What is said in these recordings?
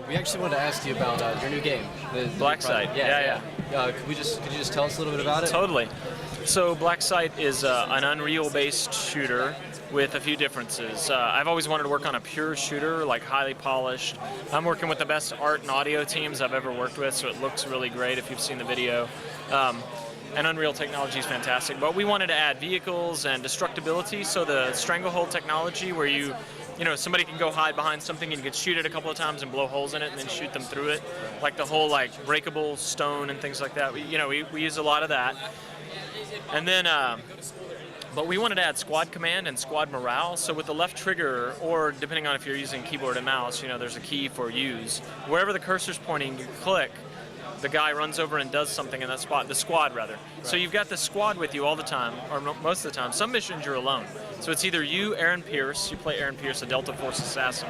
We actually wanted to ask you about your new game, the Black Site. Yeah. Could you just tell us a little bit about it? Totally. So Black Site is an Unreal-based shooter with a few differences. I've always wanted to work on a pure shooter, like highly polished. I'm working with the best art and audio teams I've ever worked with, so it looks really great if you've seen the video. And Unreal technology is fantastic, but we wanted to add vehicles and destructibility, so the stranglehold technology where you know, somebody can go hide behind something and you can shoot it a couple of times and blow holes in it and then shoot them through it. Like the whole breakable stone and things like that. We use a lot of that. And then, but we wanted to add squad command and squad morale. So with the left trigger, or depending on if you're using keyboard and mouse, there's a key for use. Wherever the cursor's pointing, you click, the guy runs over and does something in that spot, the squad rather. Right. So you've got the squad with you all the time, or most of the time. Some missions you're alone. So it's either you, Aaron Pierce, you play Aaron Pierce, a Delta Force assassin.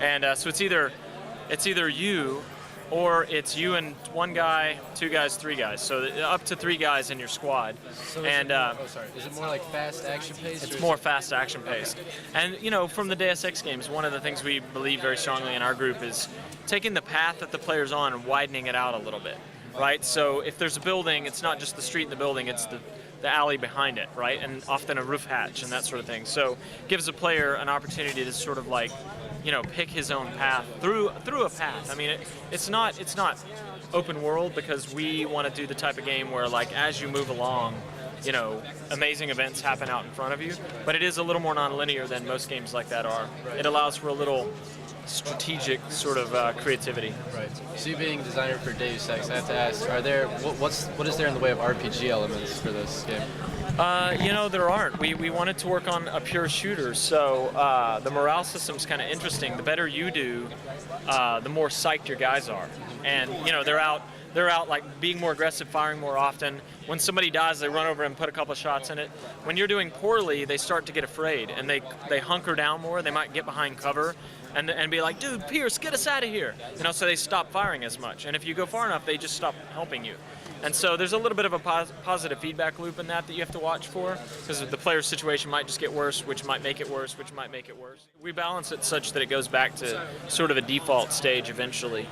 And so it's either you, or it's you and one guy, two guys, three guys. So up to three guys in your squad. So is it more like fast action paced? It's more fast action paced. And from the Deus Ex games, one of the things we believe very strongly in our group is taking the path that the player's on and widening it out a little bit, right? So if there's a building, it's not just the street and the building, it's the alley behind it, right? And often a roof hatch and that sort of thing. So it gives the player an opportunity to sort of pick his own path through a path. I mean, it's not open world, because we want to do the type of game where as you move along, amazing events happen out in front of you. But it is a little more non-linear than most games like that are. It allows for a little strategic sort of creativity. Right. So you being designer for Deus Ex, I have to ask: what is there in the way of RPG elements for this game? There aren't. We wanted to work on a pure shooter, so the morale system's kind of interesting. The better you do, the more psyched your guys are, and they're out being more aggressive, firing more often. When somebody dies, they run over and put a couple of shots in it. When you're doing poorly, they start to get afraid and they hunker down more. They might get behind cover and be like, "Dude, Pierce, get us out of here!" So they stop firing as much. And if you go far enough, they just stop helping you. And so there's a little bit of a positive feedback loop in that you have to watch for, because the player's situation might just get worse, which might make it worse, which might make it worse. We balance it such that it goes back to sort of a default stage eventually.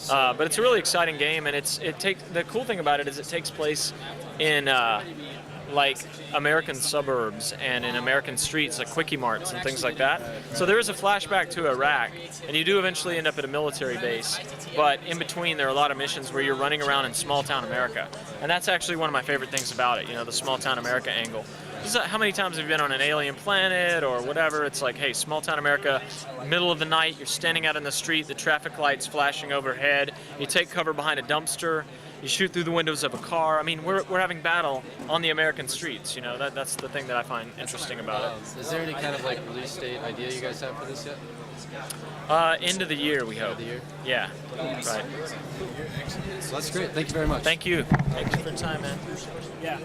But it's a really exciting game, and the cool thing about it is it takes place in American suburbs and in American streets, like quickie marts and things like that. So there is a flashback to Iraq, and you do eventually end up at a military base, but in between there are a lot of missions where you're running around in small town America. And that's actually one of my favorite things about it, the small town America angle. How many times have you been on an alien planet or whatever? It's like, hey, small town America, middle of the night, you're standing out in the street, the traffic light's flashing overhead, you take cover behind a dumpster, you shoot through the windows of a car. I mean, we're having battle on the American streets. That's the thing that I find interesting about it. Is there any kind of release date idea you guys have for this yet? End of the year, we hope. End of the year? Yeah, right. So that's great. Thank you very much. Thank you. Thank you for your time, man. Yeah.